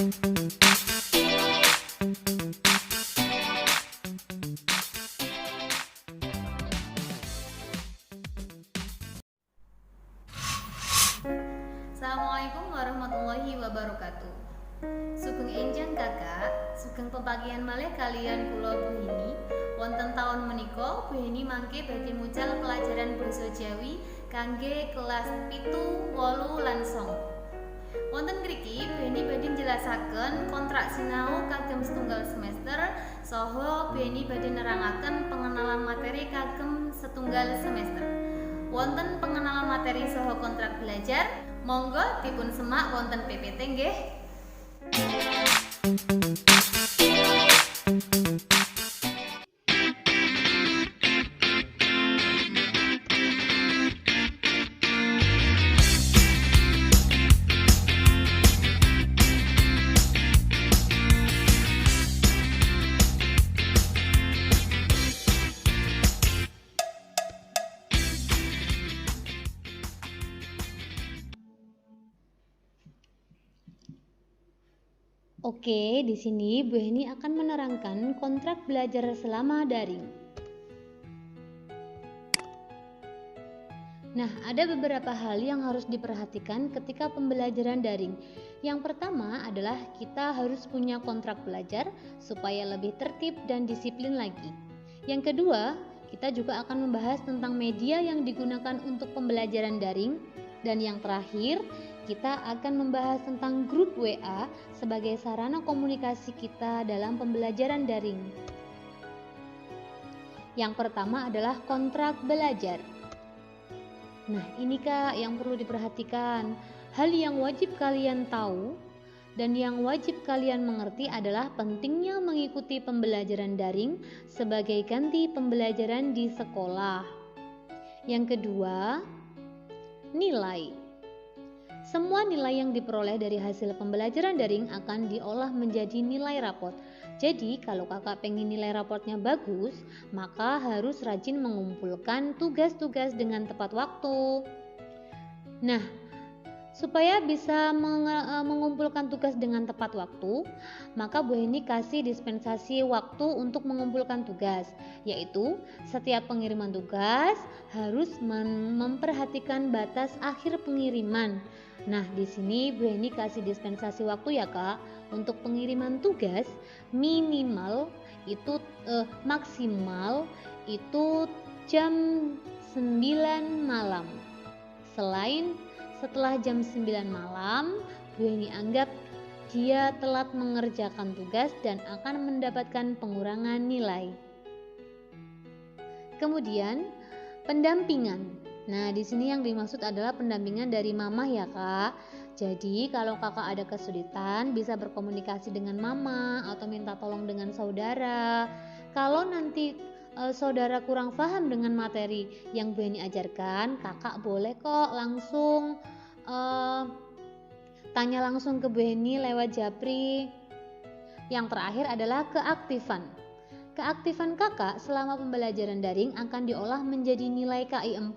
Assalamualaikum warahmatullahi wabarakatuh. Sugeng enjang kakak, sugeng pepagihan malih kalian kula Bu Heni. Wonten taun menika Bu Heni mangke badhe mucal pelajaran basa Jawi kangge kelas 7, 8 lan 9. Wonten mriki Bu Heni badhe njelasaken kontrak sinau kagem setunggal semester saha Bu Heni badhe nerangaken pengenalan materi kagem setunggal semester. Wonten pengenalan materi saha kontrak belajar, monggo dipun semak wonten PPT nggih. Oke, di sini Bu Heni akan menerangkan kontrak belajar selama daring. Nah, ada beberapa hal yang harus diperhatikan ketika pembelajaran daring. Yang pertama adalah kita harus punya kontrak belajar supaya lebih tertib dan disiplin lagi. Yang kedua, kita juga akan membahas tentang media yang digunakan untuk pembelajaran daring. Dan yang terakhir, kita akan membahas tentang grup WA sebagai sarana komunikasi kita dalam pembelajaran daring. Yang pertama adalah kontrak belajar. Nah, ini Kak yang perlu diperhatikan. Hal yang wajib kalian tahu dan yang wajib kalian mengerti adalah pentingnya mengikuti pembelajaran daring sebagai ganti pembelajaran di sekolah. Yang kedua, nilai. Semua nilai yang diperoleh dari hasil pembelajaran daring akan diolah menjadi nilai raport. Jadi kalau kakak pengen nilai raportnya bagus, maka harus rajin mengumpulkan tugas-tugas dengan tepat waktu. Nah, supaya bisa mengumpulkan tugas dengan tepat waktu, maka Bu Heni kasih dispensasi waktu untuk mengumpulkan tugas, yaitu setiap pengiriman tugas harus memperhatikan batas akhir pengiriman. Nah, di sini Bu Heni kasih dispensasi waktu ya Kak, untuk pengiriman tugas maksimal itu jam 9 malam. Setelah jam 9 malam, Bu Heni anggap dia telat mengerjakan tugas dan akan mendapatkan pengurangan nilai. Kemudian, pendampingan. Nah, di sini yang dimaksud adalah pendampingan dari mama ya Kak. Jadi, kalau kakak ada kesulitan, bisa berkomunikasi dengan mama atau minta tolong dengan saudara. Kalau nanti saudara kurang paham dengan materi yang Bu Heni ajarkan, kakak boleh kok langsung tanya langsung ke Bu Heni lewat Japri. Yang terakhir adalah keaktifan. Keaktifan kakak selama pembelajaran daring akan diolah menjadi nilai KI 4.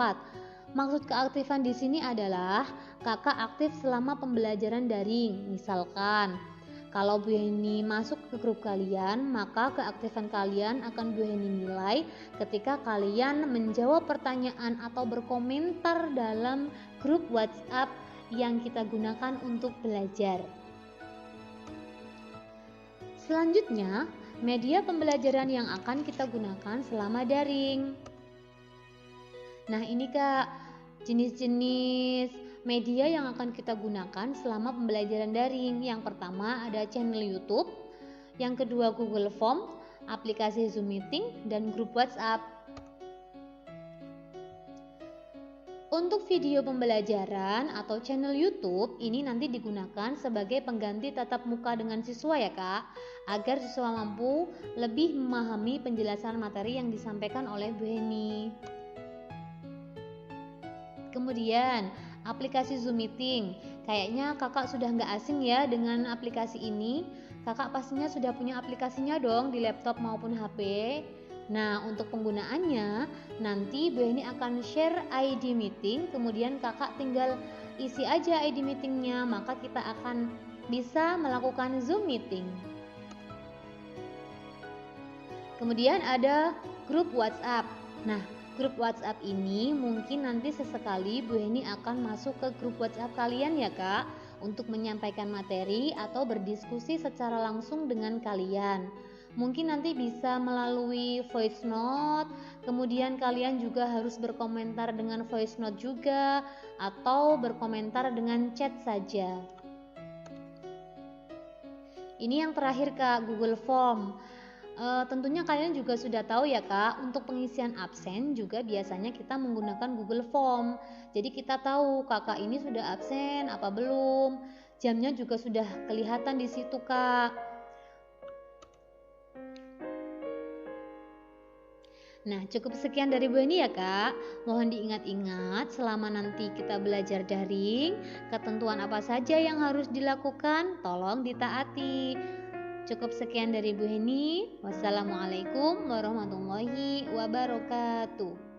Maksud keaktifan di sini adalah kakak aktif selama pembelajaran daring. Misalkan, kalau Bu Heni masuk ke grup kalian, maka keaktifan kalian akan Bu Heni nilai ketika kalian menjawab pertanyaan atau berkomentar dalam grup WhatsApp yang kita gunakan untuk belajar. Selanjutnya, media pembelajaran yang akan kita gunakan selama daring. Nah, ini Kak, jenis-jenis media yang akan kita gunakan selama pembelajaran daring. Yang pertama ada channel YouTube, yang kedua Google Form, aplikasi Zoom Meeting, dan grup WhatsApp. Untuk video pembelajaran atau channel YouTube ini nanti digunakan sebagai pengganti tatap muka dengan siswa ya Kak, agar siswa mampu lebih memahami penjelasan materi yang disampaikan oleh Bu Heni. Kemudian aplikasi Zoom Meeting, kayaknya kakak sudah nggak asing ya dengan aplikasi ini. Kakak pastinya sudah punya aplikasinya dong di laptop maupun HP. Nah, untuk penggunaannya nanti Bu Heni akan share ID meeting, kemudian kakak tinggal isi aja ID meetingnya, maka kita akan bisa melakukan Zoom meeting. Kemudian ada grup WhatsApp. Nah, grup WhatsApp ini mungkin nanti sesekali Bu Heni akan masuk ke grup WhatsApp kalian ya Kak, untuk menyampaikan materi atau berdiskusi secara langsung dengan kalian. Mungkin nanti bisa melalui voice note, kemudian kalian juga harus berkomentar dengan voice note juga, atau berkomentar dengan chat saja. Ini yang terakhir Kak, Google Form. Tentunya kalian juga sudah tahu ya Kak, untuk pengisian absen juga biasanya kita menggunakan Google Form. Jadi kita tahu kakak ini sudah absen apa belum, jamnya juga sudah kelihatan di situ Kak. Nah, cukup sekian dari Bu Heni ya Kak. Mohon diingat-ingat selama nanti kita belajar daring, ketentuan apa saja yang harus dilakukan, tolong ditaati. Cukup sekian dari Bu Heni. Wassalamualaikum warahmatullahi wabarakatuh.